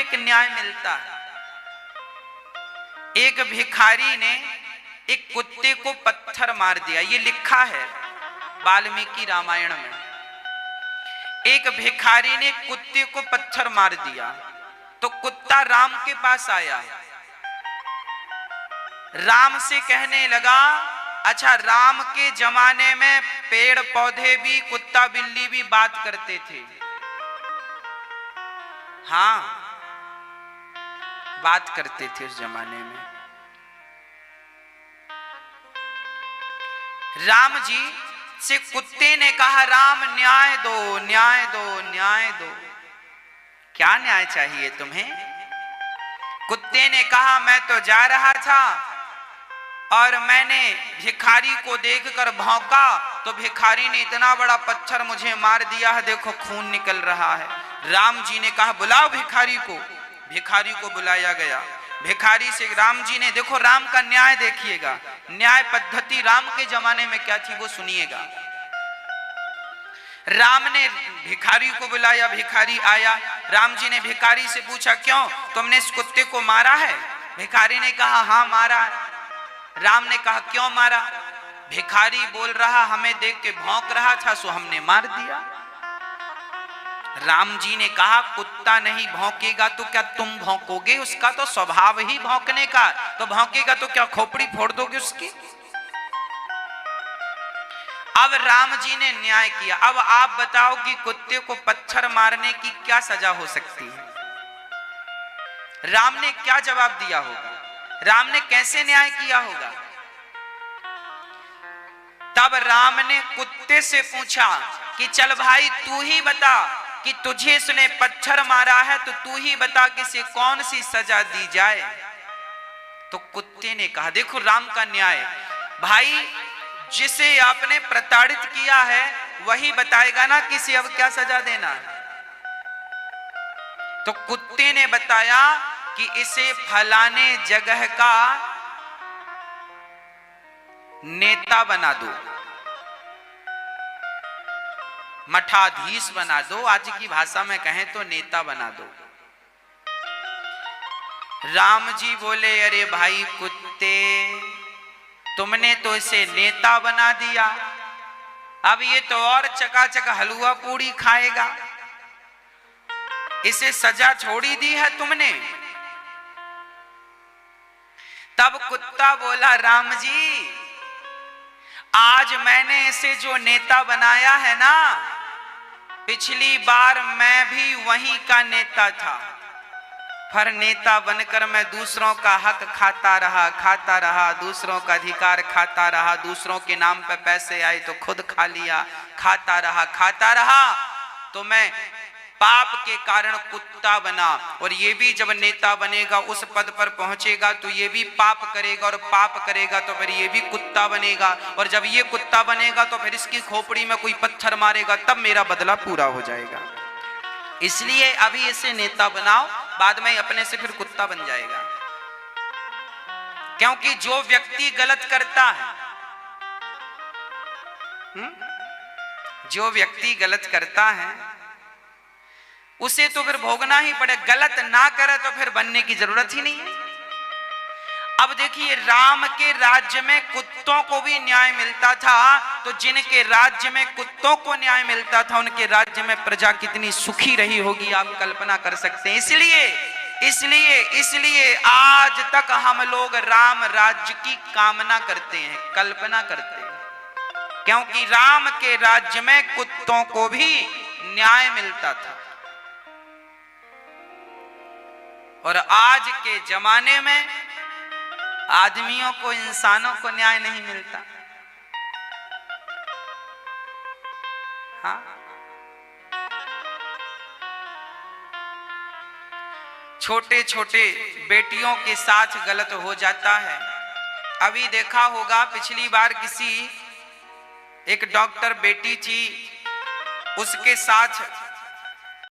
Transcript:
एक न्याय मिलता है। एक भिखारी ने एक कुत्ते को पत्थर मार दिया, ये लिखा है वाल्मीकि रामायण में। एक भिखारी ने कुत्ते को पत्थर मार दिया तो कुत्ता राम के पास आया, राम से कहने लगा, अच्छा राम के जमाने में पेड़ पौधे भी, कुत्ता बिल्ली भी बात करते थे। हाँ, बात करते थे उस जमाने में। राम जी से कुत्ते ने कहा, राम न्याय दो, न्याय दो, न्याय दो। क्या न्याय चाहिए तुम्हें? कुत्ते ने कहा, मैं तो जा रहा था और मैंने भिखारी को देखकर भौंका तो भिखारी ने इतना बड़ा पत्थर मुझे मार दिया है, देखो खून निकल रहा है। राम जी ने कहा, बुलाओ भिखारी को। भिखारी को बुलाया गया। भिखारी से राम जी ने, देखो राम का न्याय देखिएगा, न्याय पद्धति राम के जमाने में क्या थी वो सुनिएगा। राम ने भिखारी को बुलाया, भिखारी आया। राम जी ने भिखारी से पूछा, क्यों तुमने इस कुत्ते को मारा है? भिखारी ने कहा, हाँ मारा। राम ने कहा, क्यों मारा? भिखारी बोल रहा, हमें देख के भौंक रहा था सो हमने मार दिया। राम जी ने कहा, कुत्ता नहीं भौंकेगा तो क्या तुम भौंकोगे? उसका तो स्वभाव ही भौंकने का, तो भौंकेगा तो क्या खोपड़ी फोड़ दोगे उसकी? अब राम जी ने न्याय किया। अब आप बताओ कि कुत्ते को पत्थर मारने की क्या सजा हो सकती है? राम ने क्या जवाब दिया होगा? राम ने कैसे न्याय किया होगा? तब राम ने कुत्ते से पूछा कि चल भाई तू ही बता कि तुझे इसने पत्थर मारा है तो तू ही बता कि इसे कौन सी सजा दी जाए। तो कुत्ते ने कहा, देखो राम का न्याय, भाई जिसे आपने प्रताड़ित किया है वही बताएगा ना कि इसे अब क्या सजा देना है। तो कुत्ते ने बताया कि इसे फलाने जगह का नेता बना दो, मठाधीश बना दो, आज की भाषा में कहें तो नेता बना दो। राम जी बोले, अरे भाई कुत्ते, तुमने तो इसे नेता बना दिया, अब ये तो और चकाचक हलवा पूड़ी खाएगा, इसे सजा छोड़ी दी है तुमने। तब कुत्ता बोला, राम जी आज मैंने इसे जो नेता बनाया है ना, पिछली बार मैं भी वहीं का नेता था, पर नेता बनकर मैं दूसरों का हक खाता रहा, दूसरों का अधिकार खाता रहा, दूसरों के नाम पे पैसे आए तो खुद खा लिया, खाता रहा तो मैं पाप के कारण कुत्ता बना। और ये भी जब नेता बनेगा, उस पद पर पहुंचेगा तो ये भी पाप करेगा, और पाप करेगा तो फिर ये भी कुत्ता बनेगा, और जब ये कुत्ता बनेगा तो फिर इसकी खोपड़ी में कोई पत्थर मारेगा, तब मेरा बदला पूरा हो जाएगा। इसलिए अभी इसे नेता बनाओ, बाद में अपने से फिर कुत्ता बन जाएगा। क्योंकि जो व्यक्ति गलत करता है, जो व्यक्ति गलत करता है उसे तो फिर भोगना ही पड़े, गलत ना करे तो फिर बनने की जरूरत ही नहीं है। अब देखिए, राम के राज्य में कुत्तों को भी न्याय मिलता था, तो जिनके राज्य में कुत्तों को न्याय मिलता था उनके राज्य में प्रजा कितनी सुखी रही होगी, आप कल्पना कर सकते हैं। इसलिए आज तक हम लोग राम राज्य की कामना करते हैं, कल्पना करते हैं, क्योंकि राम के राज्य में कुत्तों को भी न्याय मिलता था। और आज के जमाने में आदमियों को, इंसानों को न्याय नहीं मिलता। हाँ, छोटे छोटे बेटियों के साथ गलत हो जाता है। अभी देखा होगा, पिछली बार किसी एक डॉक्टर बेटी थी, उसके साथ